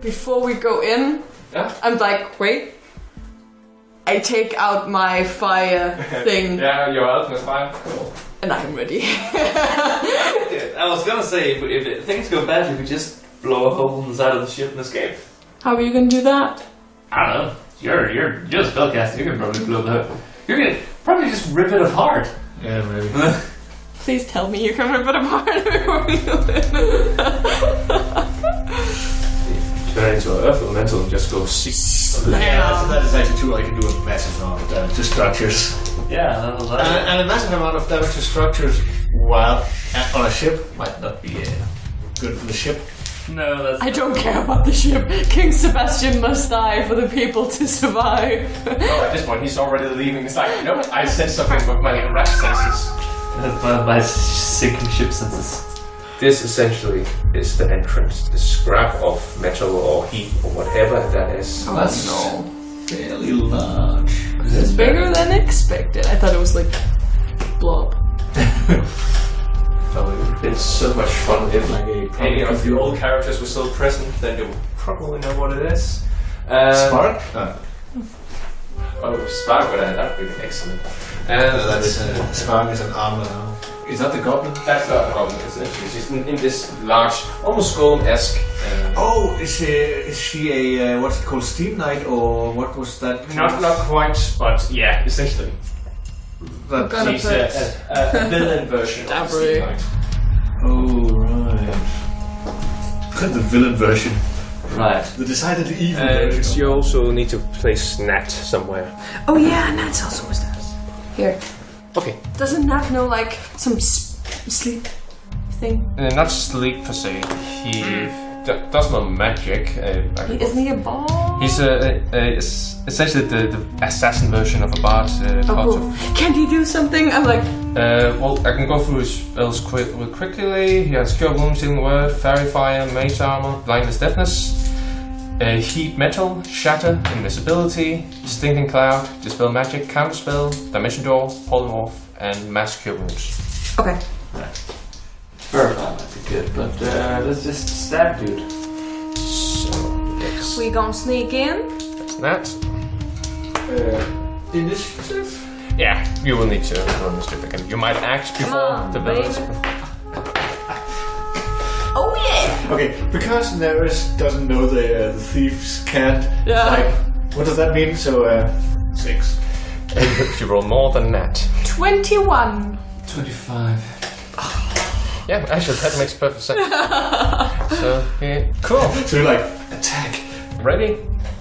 before we go in, I'm like, wait. I take out my fire thing. Yeah, your ultimate fire. Cool. And I'm ready. I was gonna say, if things go bad, you could just blow a hole in the side of the ship and escape. How are you gonna do that? I don't know. You're a spellcaster. You can probably blow the hole. You can probably just rip it apart. Yeah, maybe. Please tell me you can rip it apart before we go in. Turn into an earth elemental and just go see. Yeah, that is actually true. I can do a massive amount of damage to structures. Yeah, and a massive amount of damage to structures while on a ship might not be good for the ship. No, that's... I don't care about the ship. King Sebastian must die for the people to survive. No, at this point he's already leaving. It's like, nope, I said something with my rat senses. My sinking ship senses. This essentially is the entrance, the scrap of metal or heat or whatever that is. Oh, that's fairly large. It's bigger than expected. I thought it was like blob. It would have been so much fun if any of the old characters were still present, then they would probably know what it is. Spark? Oh, Spark, but that would be excellent. Spark is an armor now. Is that the goblin? That's not a goblin, essentially. She's in this large, almost golem-esque... is she a, what's it called, Steam Knight, or what was that? Not quite, but yeah, essentially. She's a villain version of the Steam Knight. Oh, right. The villain version. Right. The decidedly evil version. You also need to place Gnat somewhere. Oh yeah, Nat's also was that. Here. Okay. Doesn't Nat know like some sleep thing? Not sleep per se. He does know magic. Isn't he a bard? He's essentially the assassin version of a bard. Cool. Can he do something? I'm like... well, I can go through his spells quickly. He has Cure Wounds, Healing Word, Fairy Fire, Mage Armor, Blindness, Deafness, Heat Metal, Shatter, Invisibility, Stinking Cloud, Dispel Magic, Counterspell, Dimension Door, Polymorph, and Mass Cure Wounds. Okay. Right. Fire Fire might be good, but let's just stab dude. So, yes. We gonna sneak in? That's that. Initiative? Yeah, you will need to run this trip again. You might act before the villains. Oh yeah! Okay, because Naeris doesn't know the thieves can't. Yeah. Like, what does that mean? So 6. You roll more than that. 21. 25. Yeah, actually that makes perfect sense. So yeah, cool. So you're like, attack. Ready?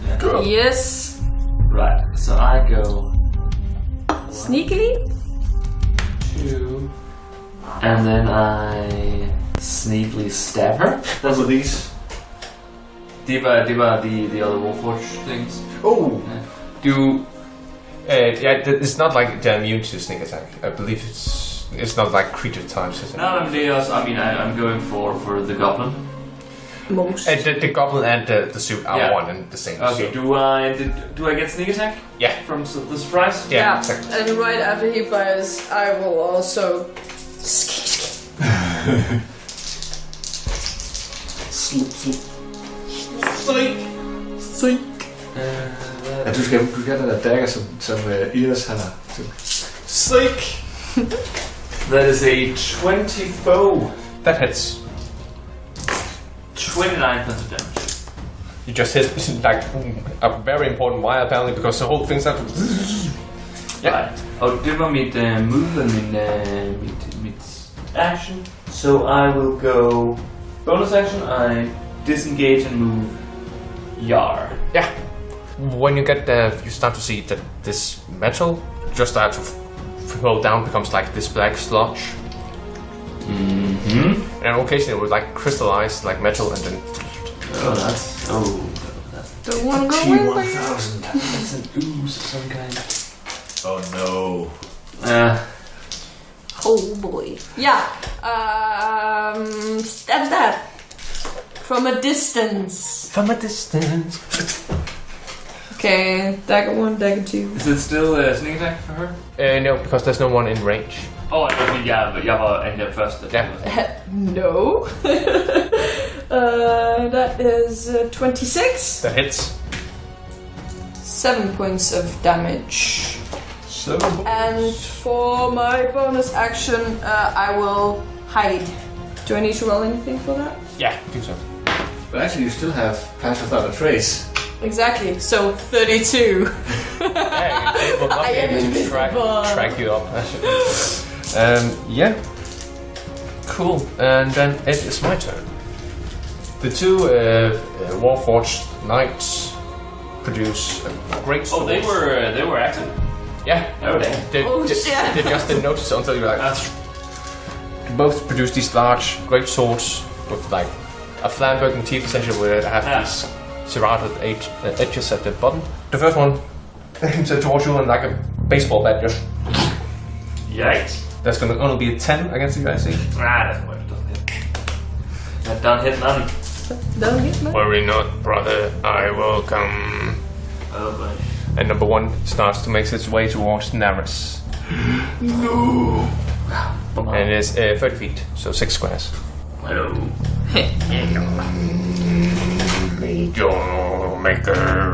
Yeah. Go. Yes. Right. So I go Sneakily? 2, and then I sneakily stab her. What were these? Diva, the other Warforged things. Oh! Do it's not like they're immune to sneak attack. I believe it's not like creature types. Is it? No, I'm going for the goblin. Most. The goblin and the suit are one and the same. Okay. So. Do I get sneak attack? Yeah. From the surprise? Yeah. Exactly. And right after he fires, I will also Psych! Ja, du skal den der dagger, som Iris har. Psych! That is a 24. That hits. 29 points of damage. You just hit like a very important wire apparently because the whole thing's up. Yeah. Right. Og det var mit move og mit action. So I will go bonus action. I disengage and move Yar. Yeah. When you get there, you start to see that this metal just starts to fall down, becomes like this black sludge. Mm-hmm. And occasionally it would like crystallize like metal and then... that's don't want to go in there. That's an ooze of some kind. Oh no. Oh boy. Yeah. Stab. From a distance. Okay, dagger 1, dagger 2. Is it still a sneak attack for her? No, because there's no one in range. Oh, jeg var angreb først. Yeah. No. That is 26. That hits. 7 points of damage. 7 points. And for my bonus action, I will hide. Do I need to roll anything for that? Yeah, I think so. But actually, you still have pass without a trace. Exactly, so 32. Yeah, it will not I be am able to invisible. track you up. Yeah. Cool. And then it is my turn. The two Warforged Knights produce a great sword. Oh, they were active. Yeah. Oh, damn. They just didn't notice until you were like. Both produce these large, great swords with like a flamberg teeth, essentially, where they have these serrated edges at the bottom. The first one aims towards you and like a baseball bat just. Yikes. That's gonna only be a 10 against you, I see. That's what it doesn't hit. That don't hit none. Don't hit me. Worry not, brother. I will come. Oh boy. And number one starts to make its way towards Naeris. No! And it's 30 feet, so 6 squares. Hello. Major Maker.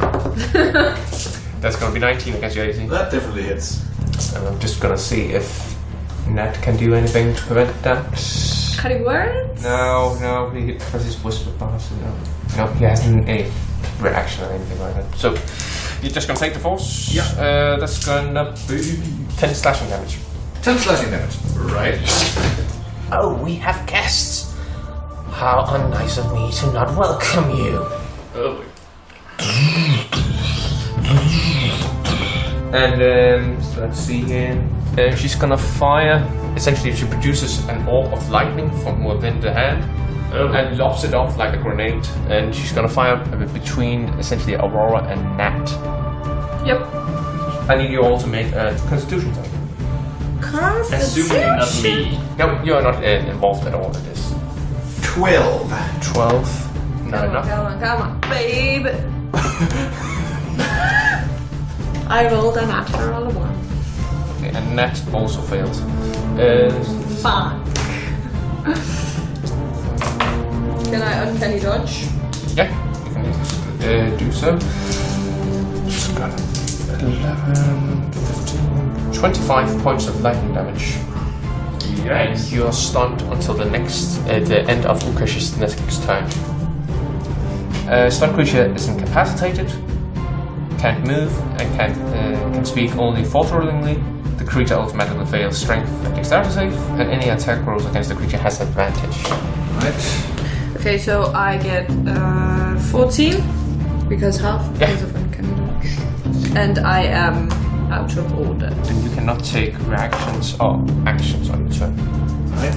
That's gonna be 19 against your AC. That definitely hits. And I'm just gonna see if Nat can do anything to prevent that. Cutting words? No, he because he's whisper bars. No, he hasn't any reaction or anything like that. So you're just gonna take the force. Yeah. That's gonna be 10 slashing damage. 10 slashing damage. Right. Oh, we have guests. How unnice of me to not welcome you. Oh boy. And so let's see here. She's gonna fire. Essentially, she produces an orb of lightning from within the hand and lobs it off like a grenade. And she's gonna fire between essentially Aurora and Nat. Yep. I need you all to make a Constitution check. Assuming not me. No, you are not involved at all in this. 12. 12. Not enough. Come on, babe. I rolled a natural 1. Okay, and Nat also failed. Fuck. Can I uncanny dodge? Yeah, you can do so. Just got 11, 15, 25 points of lightning damage. And you are stunned until the end of Ukez's next turn. Stunned creature is incapacitated, can't move, and can speak only falteringly. The creature automatically fails strength and dexterity save, and any attack rolls against the creature has advantage. Right. Okay, so I get 14 because half because of uncanny dodge, and I am out of order. Then you cannot take reactions or actions on your turn. Right.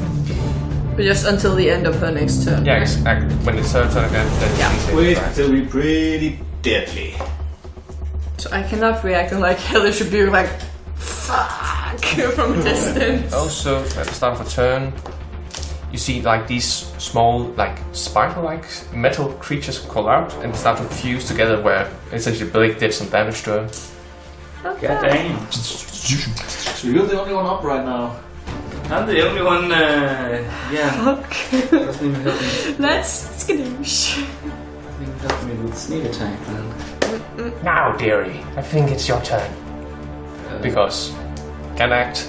But just until the end of her next turn. Yeah, exactly. When it's her turn again, then you can take Wait, reactions. they'll be pretty deadly. So I cannot react and like hellish rebuke, like fuck from a distance. Also, at the start of a turn, you see like these small, like spider-like metal creatures call out and they start to fuse together. Where essentially Blake did some damage to her. God damn. So you're the only one up right now. I'm the only one, yeah. Fuck. Doesn't even help me. Let's skadoosh. Doesn't even help me with sneak attack, then. Now, dearie, I think it's your turn. Because can act,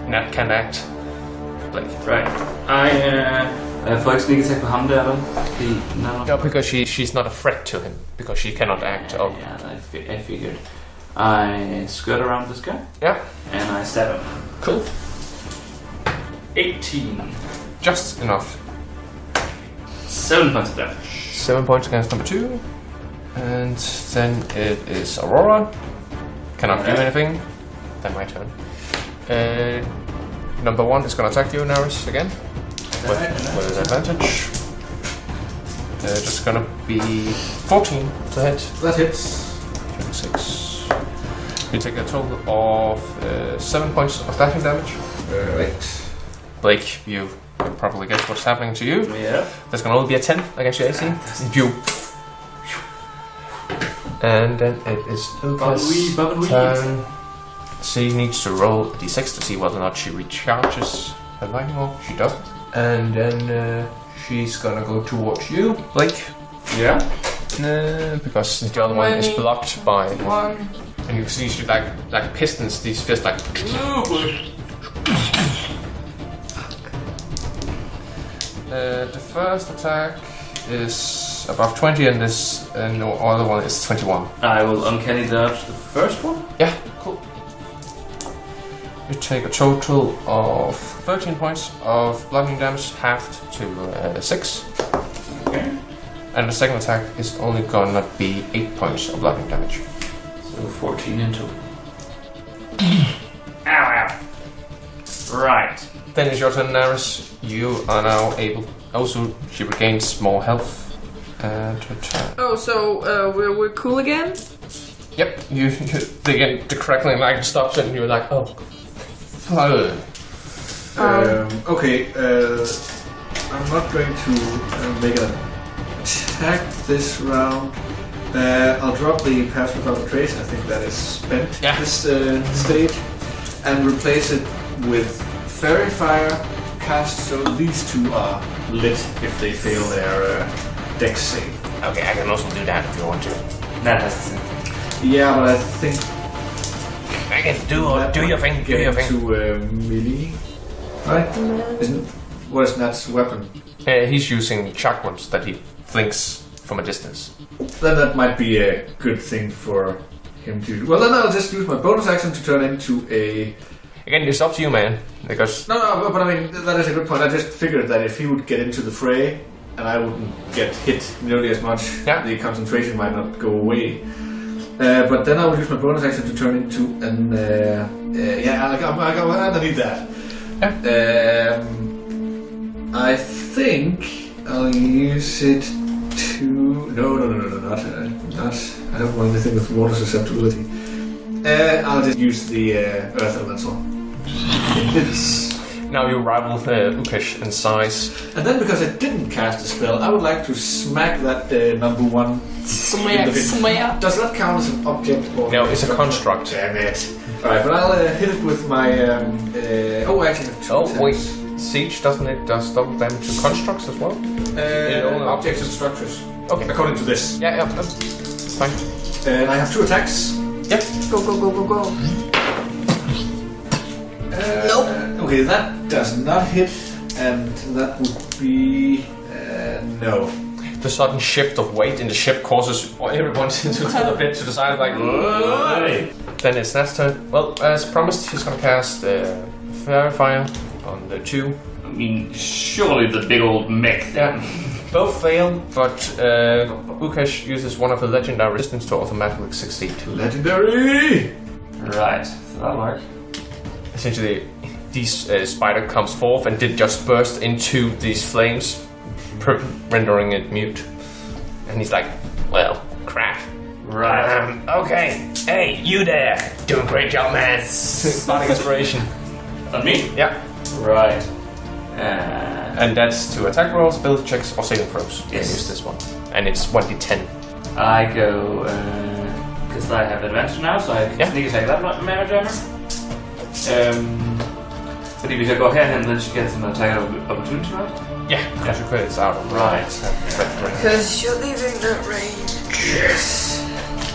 Nat can act, Blake. Right. Får ikke sneak attack på ham der, vel? No, because she's not a threat to him because she cannot act. Or Yeah, I figured. I skirt around this guy. yeah, And I stab him. cool. 18. Just enough. 7 points of damage. 7 points against number 2. And then it is Aurora. Cannot do anything. Then my turn. Number 1 is gonna attack you, Naeris, again. With an advantage. Just gonna be 14 to hit. That hits. 26. You take a total of 7 points of slashing damage. Right. Blake, you probably guess what's happening to you. Yeah. There's gonna only be a 10 against your AC. You. And then it is Ukez' turn. She needs to roll a d6 to see whether or not she recharges her lightning orb. She doesn't. And then she's gonna go towards you, Blake. Yeah. Because the other one is Many? blocked by. 1. And you can see she like pistons. These fists like. The first attack is above 20, and this no other one is 21. I will uncanny dodge the first one. Yeah, cool. You take a total of 13 points of bludgeoning damage, halved to 6. Okay. And the second attack is only gonna be 8 points of bludgeoning damage. So 14 in total. Ow. Right. Then it's your turn, Naeris. You are now able. Also, she regains more health. And her turn. Oh, so we're cool again? Yep, the crackling light stops and you're like, oh. Okay, I'm not going to make an attack this round. I'll drop the Pass Without a Trace. I think that is spent this stage, and replace it with Fairy Fire cast. So these two are lit if they fail their Dex save. Okay, I can also do that if you want to. That has to. Yeah, but I think I can do your thing. Do your thing. to melee, right? What is Nat's weapon? He's using chakras that he thinks from a distance. Then that might be a good thing for him to. Well, then I'll just use my bonus action to turn into a. Again, it's up to you, man. Because No, but I mean that is a good point. I just figured that if he would get into the fray and I wouldn't get hit nearly as much, the concentration might not go away. But then I will use my bonus action to turn into an. I need that. Yeah. I think I'll use it to. No, not. I don't want anything with water susceptibility. I'll just use the Earth Elemental. now you rival Ukez in size. And then because I didn't cast a spell, I would like to smack that number 1. Smack. Does that count as an object? Or No, it's a construct. Damn it. Alright, but I'll hit it with my... actually I have 2 attacks. Wait. Siege, doesn't it does double damage to constructs as well? Objects and structures. Okay. According to this. Yeah, fine. And I have 2 attacks. Yep. Go. Nope. Okay, that does not hit, and that would be... no. The sudden shift of weight in the ship causes everyone to a bit to the side, like. Then it's Nat's turn. Well, as promised, he's gonna cast Fairy Fire on the 2. I mean, surely the big old mech. Yeah. Both fail, but Ukez uses one of the legendary resistance to automatically succeed. Legendary! Right, so that'll work. Essentially, this spider comes forth and did just burst into these flames, rendering it mute. And he's like, well, crap. Right. Okay. Hey, you there. Doing a great job, man. Starting inspiration. On me? Yeah. Right. And that's to attack rolls, ability checks, or saving throws. Yes. Use this one. And it's 1d10. I go, because I have advantage now, so I can sneak attack that damage armor. But if I go ahead, then she gets an attack opportunity, right? Yeah, because your credit's out. Right. Because you're leaving that range. Yes.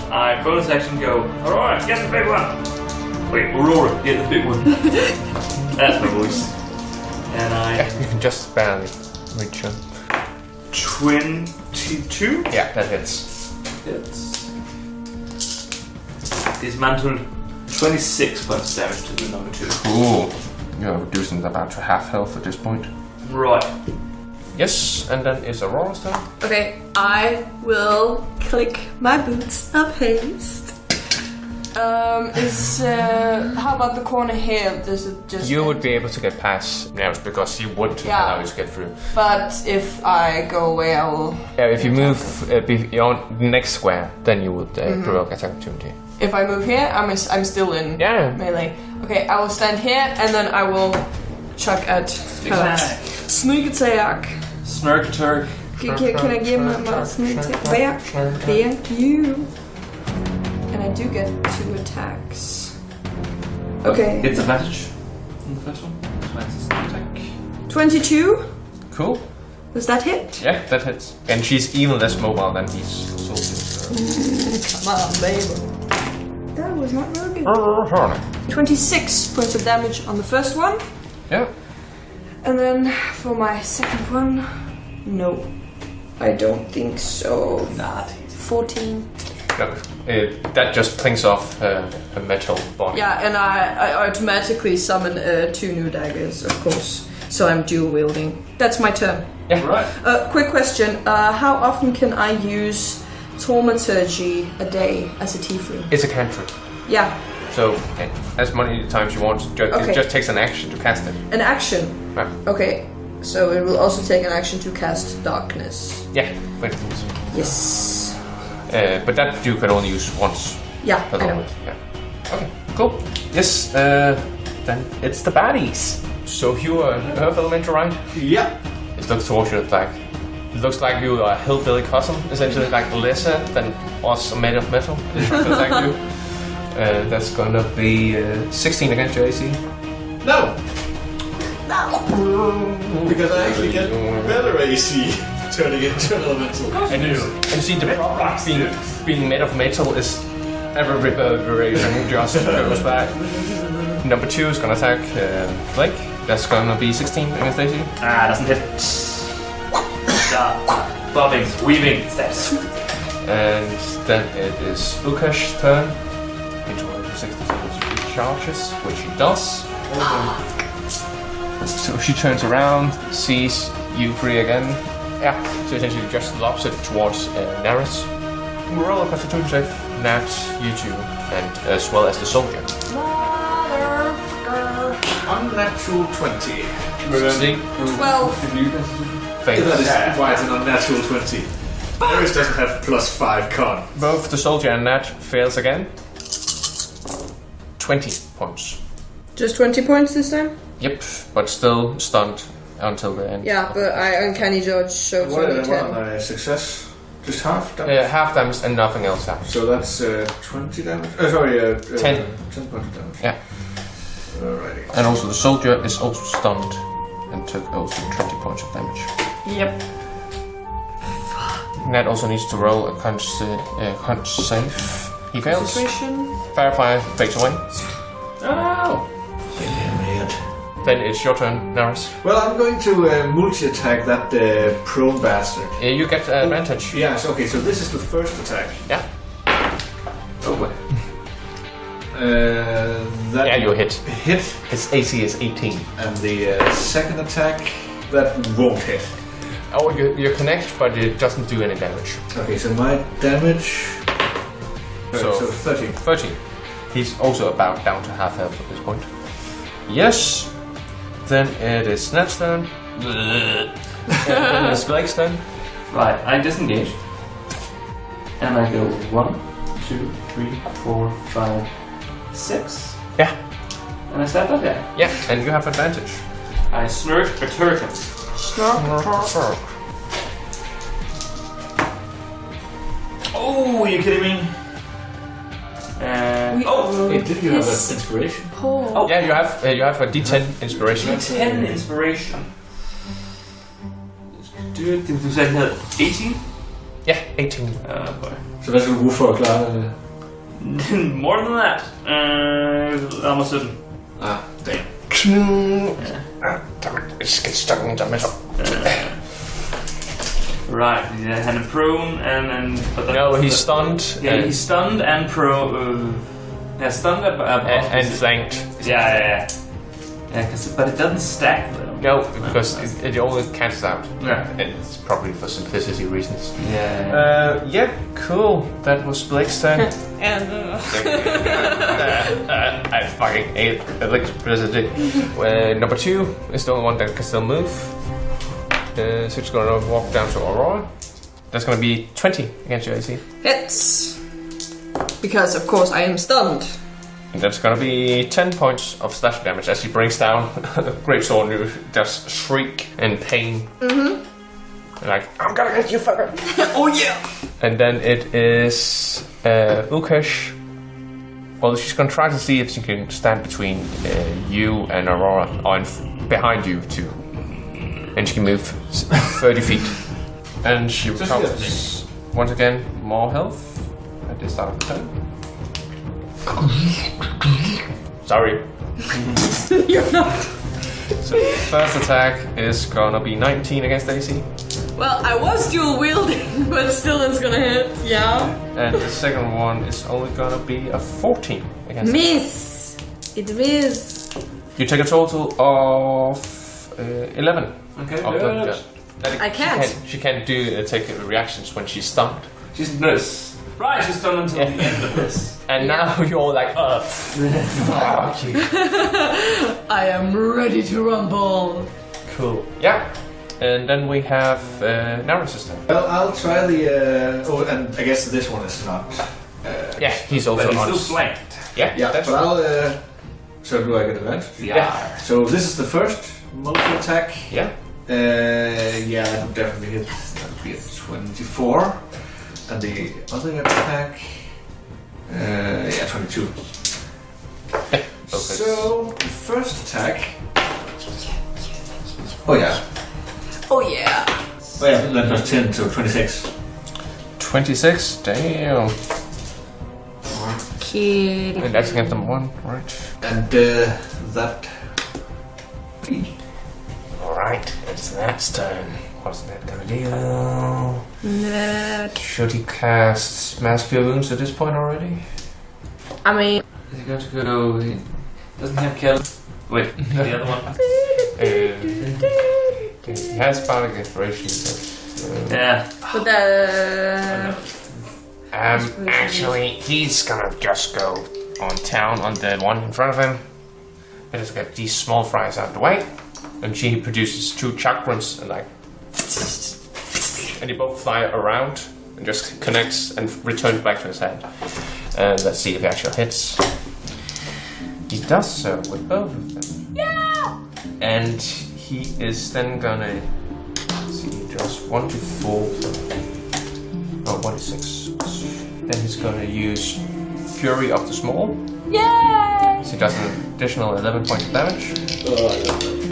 I bonus action go, Aurora, get the big one! Wait, Aurora, get the big one. That's my voice. And you can just barely reach him. 22? Yeah, that hits. Dismantled 26 points of damage to the number 2. Cool. You're reducing that down to half health at this point. Right. Yes, and then it's Aurora's turn. Okay, I will click my boots of haste. How about the corner here? Does it just... You would be able to get past Naeris because he would allow you to get through. But if I go away, I will... Yeah, if you move beyond the next square, then you would provoke attack opportunity. If I move here, I'm still in melee. Okay, I will stand here and then I will chuck at her. Sneak attack. Snark attack. Can I give my sneak attack back? Thank you. And I do get 2 attacks. Okay. It's advantage on the first one. That's attack. 22. Cool. Does that hit? Yeah, that hits. And she's even less mobile than these soldiers. Come on, baby. That was not really good. 26 points of damage on the first one. Yeah. And then for my second one, no. I don't think so. Not. 14. No, that just clings off a metal body. Yeah, and I automatically summon 2 new daggers, of course. So I'm dual wielding. That's my turn. Yeah. Right. Quick question. How often can I use Thaumaturgy a day as a tiefling? It's a cantrip. Yeah. So, as many times you want, Okay. it just takes an action to cast it. An action? Right. Okay. So it will also take an action to cast Darkness. Yeah, for instance. Yes. But that you can only use once. Yeah, At I the know. moment. Yeah. Okay, cool. Yes, then it's the baddies. So you are Earth Elemental, right? Yeah. It looks towards you it looks like you are a hillbilly cousin, essentially like lesser than us made of metal. Like you. That's gonna be 16 against your AC. No. Because I actually get better AC turning into an elemental. And see, the problem being made of metal is every reverberation just goes back. Number 2 is gonna attack Blake. That's gonna be 16 against AC. Doesn't hit. Bobbing, weaving steps. And then it is Ukesh's turn. Into 60 seconds recharges, which he does. So she turns around, sees you three again. Yeah, so essentially just lobs it towards Naeris. Roll a constitution save, Nat, you two, and as well as the soldier. Unnatural 20. 12. Fails. That is why it's an unnatural 20. Naeris doesn't have +5 con. Both the soldier and Nat fails again. 20 points. Just 20 points this time? Yep, but still stunned until the end. Yeah, but I uncanny dodge, so it's What only is 10. success? Just half damage? Half damage and nothing else happens. So that's 20 damage? Sorry, 10. 10 points of damage. Yeah. Alrighty. And also the soldier is also stunned and took also 20 points of damage. Yep. Nat also needs to roll a con save. He fails. Concentration. Firefire fades away. Oh! Then it's your turn, Naeris. Well, I'm going to multi-attack that prone bastard. You get advantage. Yes, okay, so this is the first attack. Yeah. Oh boy. That Yeah, you hit. hit, His AC is 18. and the second attack, that won't hit. Oh, you connect, but it doesn't do any damage. Okay, so my damage... So- so 13. 13. He's also about down to half health at this point. Yes. Then it is Nat's turn. And then it's Blake's turn. Right, I disengage. And I go 1, 2, 3, 4, 5, 6. Yeah. And I step up there. Yeah, and you have advantage. I snort a turtle. Oh, are you kidding me? Hey, did you have Yes. an inspiration? Oh. Yeah, you have a D10 inspiration. 10 inspiration. Did you say that 18? Yeah, 18. Boy. Så hvad skal du bruge for at klare det? More than that. Almost 17. Ah, damn. Damn it, it's get stuck in the metal. Right, yeah, and prone and but that, No, he's stunned. Yeah, he's stunned and prone. Yeah, stunned and flanked. Yeah. Yeah, but it doesn't stack though. No, because it always cancels out. Yeah. And it's probably for simplicity reasons. Yeah. Yeah, cool. That was Blake's turn. And I fucking hate electricity. Number 2 is the only one that can still move. So it's gonna walk down to Aurora. That's gonna be 20 against your AC. hits. Because of course I am stunned. And that's gonna be 10 points of slash damage as he brings down a great sword and you just shriek in pain. Mm-hmm. Like, I'm gonna get you, fucker! Oh yeah! And then it is Ukez. Well, she's gonna try to see if she can stand between you and Aurora, or behind you too. and she can move 30 feet. And she recovers once again more health at the start of the turn. Sorry. You're not. So first attack is gonna be 19 against AC. Well, I was dual wielding, but still it's gonna hit. Yeah. And the second one is only gonna be a 14 against Miss. It miss. You take a total of 11. Okay, Of good. I can't. She can't do take reactions when she's stunned. She's this. Right, she's done until the end of this. And now you're like, fuck you. I am ready to rumble. Cool. Yeah. And then we have Naeris' turn. Well, I'll try the. And I guess this one is not. Yeah, he's also But he's on. still flanked. Yeah, Yeah, that's but I'll. So do I get advantage? Yeah. So this is the first multi attack. Yeah. Yeah, I would definitely hit. That'll be a 24. And the other attack. Yeah, 22. Okay. So the first attack. Oh yeah. Oh yeah. Oh yeah, that plus 10, so 26. 26, damn. Kid. And that's against number 1, right? And that. Alright, it's Nat's turn. What's that gonna do? Nat. Should he cast Mass Cure Wounds at this point already? I mean. Is he going to go to... He doesn't have kill. Wait, the other one. He has Bardic Inspiration, but... Yeah. But the. Actually, he's gonna just go on town on the one in front of him. And just get these small fries out of the way. And she produces 2 chakrams and like... And they both fly around and just connects and returns back to his hand. And let's see if he actually hits. He does so with both of them. Yeah! And he is then gonna... Let's see, he does 1 to 4. Oh, 1 to 6. Then he's gonna use Fury of the Small. Yay! So he does an additional 11 points of damage.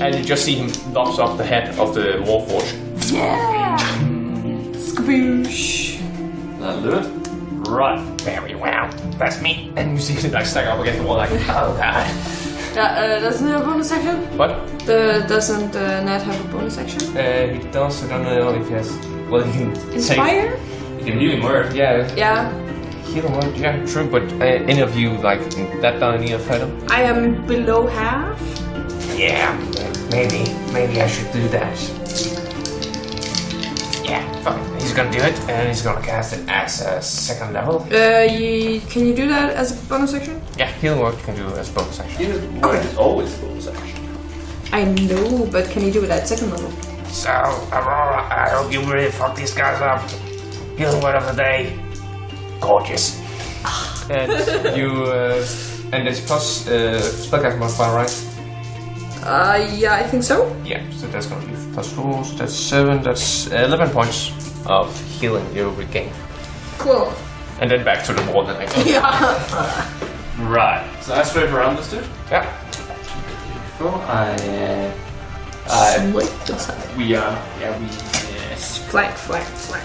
And you just see him lops off the head of the Warforged. Yeah! Skaboosh! That'll do it. Right. very well. That's me. And you see him like stack up against the wall like, Oh god. Doesn't it have a bonus action? what? Doesn't Nat have a bonus action? He does, I don't know if he has... Well, he can Inspire? You can healing word. Yeah, Yeah. healing word, yeah, true, but any of you, like, that down any of item? I am below half. Yeah, maybe I should do that. Yeah, fine. He's gonna do it, and he's gonna cast it as a second level. Can you do that as a bonus action? Yeah, healing word you can do as bonus action. Healing word is always bonus action. I know, but can you do it at second level? So, Aurora, I hope you really fuck these guys up. Healing word of the day. Gorgeous. And you, and it's plus spellcast modifier, right? Yeah, I think so. Yeah, so that's gonna be plus 4, so that's 7, that's 11 points of healing you regain. Cool. And then back to the wall then again. Yeah. Right. So I strafe around this dude. Yeah. Cool. Split the side. We are. Yeah, we. Flank. Flank. Flank.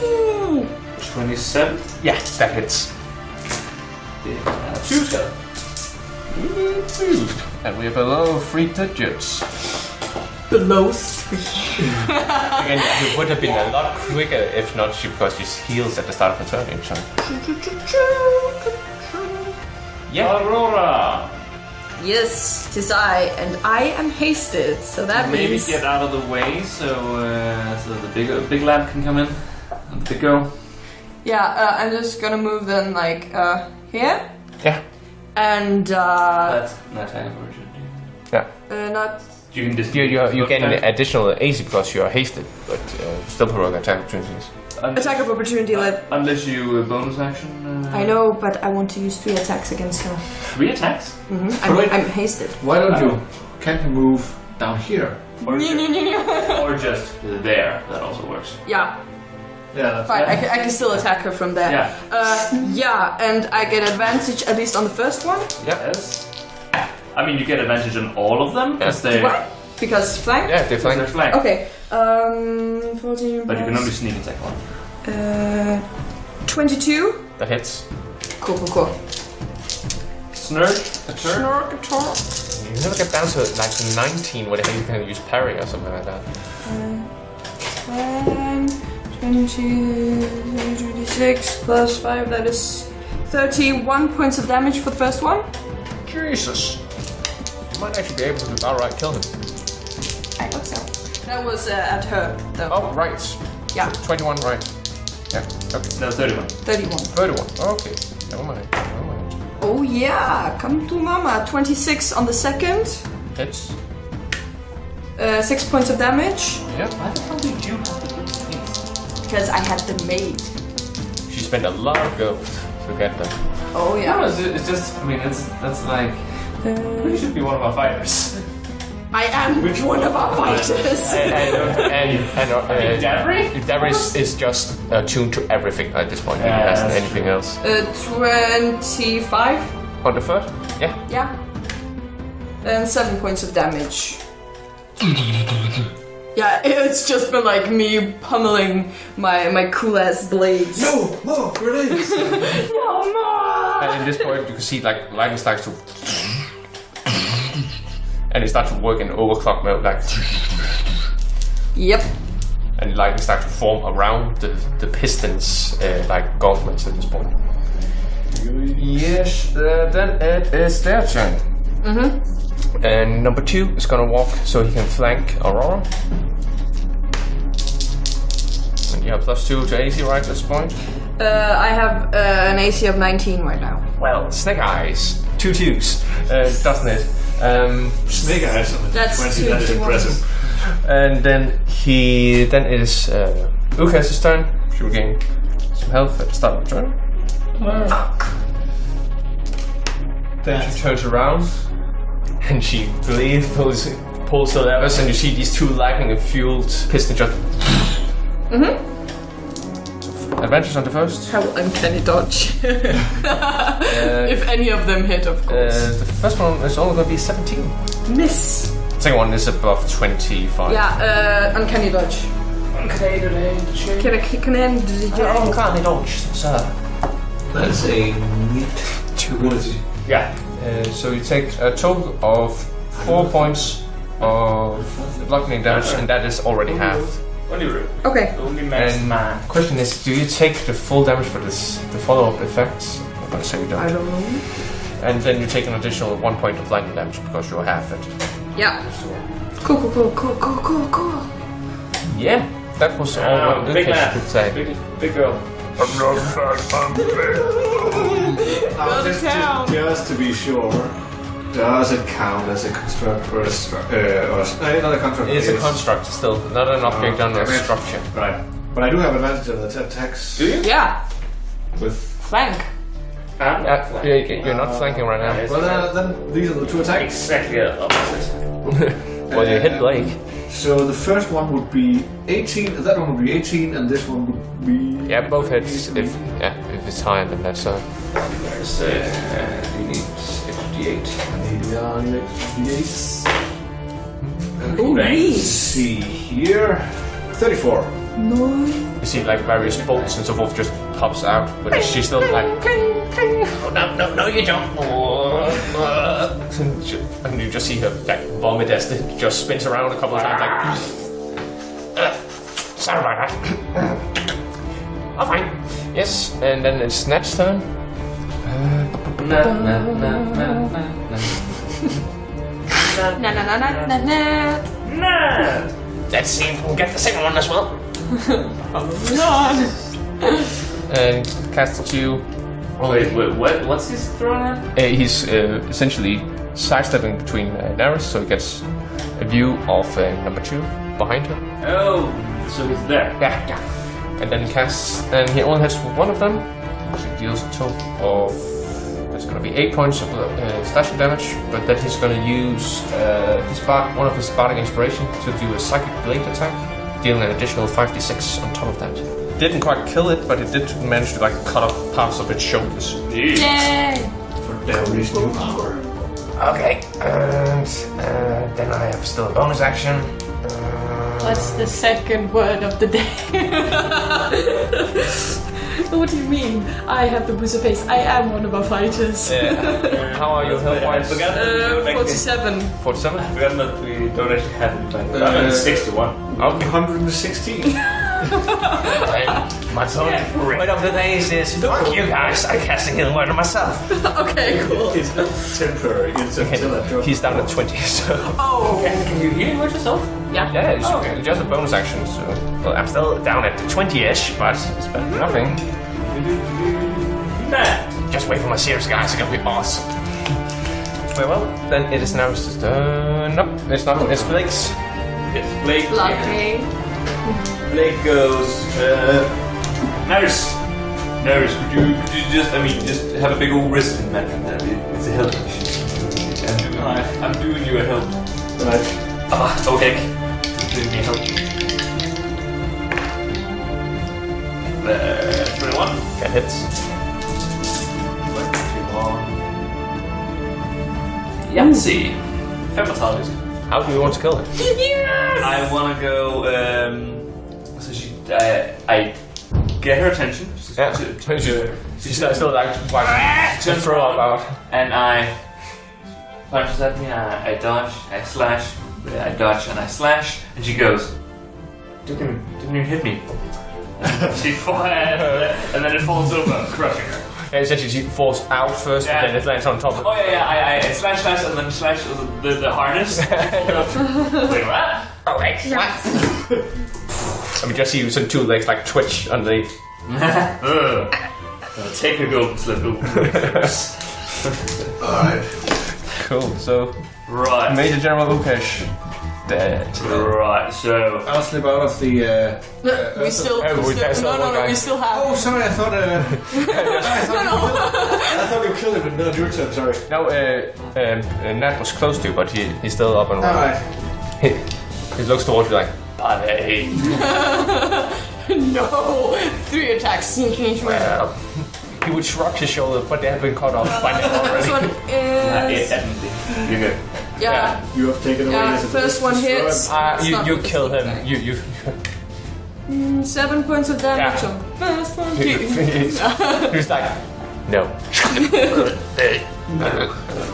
Ooh. 27. Yeah, that hits. Two skeleton. And we're below 3 digits. Below 3. Again, it would have been a lot quicker if not because she heals at the start of the turn each time. Yeah. Aurora. Yes, 'tis I, and I am hasted, so that Maybe means... get out of the way so the big lad can come in. And the big girl. Yeah, I'm just gonna move then, like, here. Yeah. And, That's not time opportunity. Yeah. not... You can just. You get an additional AC because you are hasted, but still provoke attack opportunities. Attack of opportunity, Unless you bonus action. I know, but I want to use 3 attacks against her. 3 attacks? I'm hasted. Why don't you? Can't you move down here? Or just there. That also works. Yeah. Yeah, that's Fine, I can still attack her from there. Yeah. And I get advantage at least on the first one. Yes. I mean, you get advantage on all of them because they. Why? Because flank? Yeah, they flank. They're flank. Okay. 14. But you can only sneak attack one. 22. That hits. Cool. Snurk. Attack. You never get down to like 19 where you can use parry or something like that. 22, 26 plus 5, that is 31 points of damage for the first one. Jesus. You might actually be able to outright kill him. I hope so. That was at her, though. Oh, right. Yeah. 21, right. Yeah, okay. No, 31. 31. 31, okay. Never mind. Oh yeah, come to mama. 26 on the second. Hits. 6 points of damage. Yeah. Why the hell did you have the good taste? Because I had them made. She spent a lot of gold to get them. Oh No, yeah. it's just. I mean, that's like. You should be one of our fighters. I am one of our fighters. Naeris is just tuned to everything at this point. He Yeah, hasn't that's anything true. else. 25. On the third? Yeah. Yeah. And 7 points of damage. Yeah, it's just been like me pummeling my cool ass blades. No, more grenades. No more! And at this point, you can see like lightning starts to, and it starts to work in overclock mode, like, Yep. and lightning starts to form around the pistons, like gauntlets at this point. Yes, then it is their turn. And number 2 is gonna walk so he can flank Aurora. And you have +2 to AC right at this point. I have an AC of 19 right now. Well, Snake Eyes, 2 2s, doesn't it? Snake eyes on the That's 20, that is 21. impressive. And then it is Ukez's turn. She will gain some health at the start of the turn. Then she turns around and she pulls the levers, and you see these 2 lightning-fueled pistons just. Advantage on the first. How uncanny dodge. If any of them hit, of course. The first one is only going to be 17. Miss. The second one is above 25. Yeah, uncanny dodge. Okay, today. Canadian Uncanny dodge, sir. That's a neat ability. Yeah. So you take a total of 4 points of bludgeoning damage, and that is already halved. Only room. Okay. Only max And man. question is, do you take the full damage for the follow-up effects? I'm gonna say you don't. I don't know. And then you take an additional 1 point of lightning damage because you're half it. Yeah. Cool. Yeah, that was all what Big Ukez man. could say. Big girl. I'm not fat, I'm big. Now, just to be sure, does it count as a construct or a not a construct? It's a construct still, not an object under a damn it. structure. Right. But I do have advantage on the attacks. Do you? Yeah. With Flank. You're not flanking right now. Yes. well, then these are the 2 attacks. Exactly the opposite. Well, you hit Blake. So the first one would be 18. That one would be 18, and this one would be. Yeah, both hits if it's higher than that. So So, you need 58. Yeah, 58. Ooh, Let's nice. see here. 34. you see like various bolts and so forth just pops out, but she's still like, oh, no, you don't. And you just see her like vomit as it just spins around a couple of times, like. Sorry about that. Oh, fine. Yes, and then it's Nat's turn. Na. Let's see if we can get the second one as well. And cast it to you. Wait, what's his throwing at? He's essentially sidestepping between Naeris, so he gets a view of number 2 behind her. Oh, so he's there. Yeah. And then casts, and he only has one of them, which deals a total of. That's going to be 8 points of slashing damage, but then he's going to use one of his bardic inspiration to do a psychic blade attack, dealing an additional 5d6 on top of that. didn't quite kill it, but it did manage to like cut off parts of its shoulders. Yay! For Derelict new power. Okay, and then I have still a bonus action. What's the second word of the day? What do you mean? I have the booster face. I am one of our fighters. Yeah. How are you health I wise? forgot that we don't actually- 47. 47? I forgot that we don't actually have it. But I'm 61. Okay. 116. My word of the day is fuck you guys. I cast a healing word on myself. Okay, cool. It's not temporary. It's until I drop. He's down at 20, so. Oh. Can you heal word yourself? Yeah. Yeah, it's just a bonus action, so. Well, I'm still down at 20-ish, but it's better than nothing. Nah. Just wait for my series, guys. It's gonna be awesome. Well, then it is now just, nope, it's not, it's Blake's. It's Blake. Lucky. Blake goes, Naeris, could you just, just have a big old wrist in that? It's a help. I'm doing you a help. Right. Okay. Doing me a help. 21. That hits. 21. Yahtzee. Fematalis. How do you want to kill it? Yes! I wanna go, so I get her attention. Yeah. She's still like, to throw up out. And I punches at me, I dodge, I slash, I dodge and I slash, and she goes, didn't even hit me. She falls, and then it falls over, crushing her. Yeah, essentially she falls out first, Yeah. and then it lands on top of it. Oh yeah, I slash, and then slash the harness. Wait, what? Oh, wait. I mean, just see some two legs like twitch underneath. Take a golden slip. Alright. Cool, so. Right. Major General Ukez. Dead. Right, so... I'll slip out of the. We still. we passed No, out one guy. we still have. Oh, sorry. I thought. I thought you killed him, but not your turn. Sorry. No, Nat was close to, but he's still up and running. Alright. He looks towards you like, Buddy. No! 3 attacks. well. He would shrug his shoulder, but they have been cut off by now First already. one is. Definitely. You're good. Yeah. You have taken away. Yeah, his first one ability to hits. throw him. It's not You with the kill sneak him. attack. You 7 points of damage Yeah. on first one. He's like, no.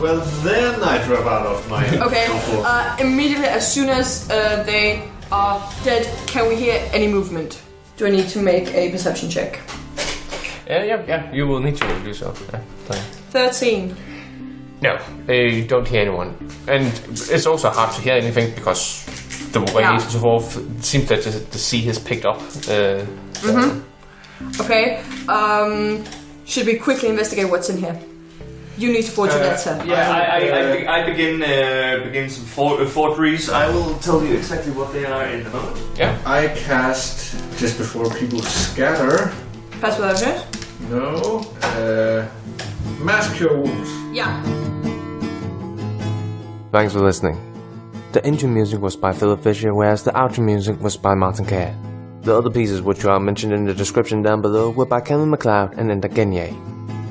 Well, then I drop out of my. Okay, comfort. immediately as soon as they are dead, can we hear any movement? Do I need to make a perception check? Yeah, you will need to do so. Yeah, fine. 13. No, you don't hear anyone. And it's also hard to hear anything because the way Yeah. he's evolved, it seems that the sea has picked up. Okay, should we quickly investigate what's in here? You need to forge a letter. Yeah, I begin some forgeries. I will tell you exactly what they are in a moment. Yeah. I cast just before people scatter. Pass without a trace? No. Mass Cure Wounds. Yeah. Thanks for listening. The intro music was by Philip Fischer, whereas the outro music was by Martin Kerr. The other pieces which are mentioned in the description down below were by Kevin MacLeod and Enda Genye.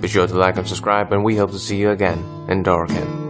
Be sure to like and subscribe, and we hope to see you again in Doraken.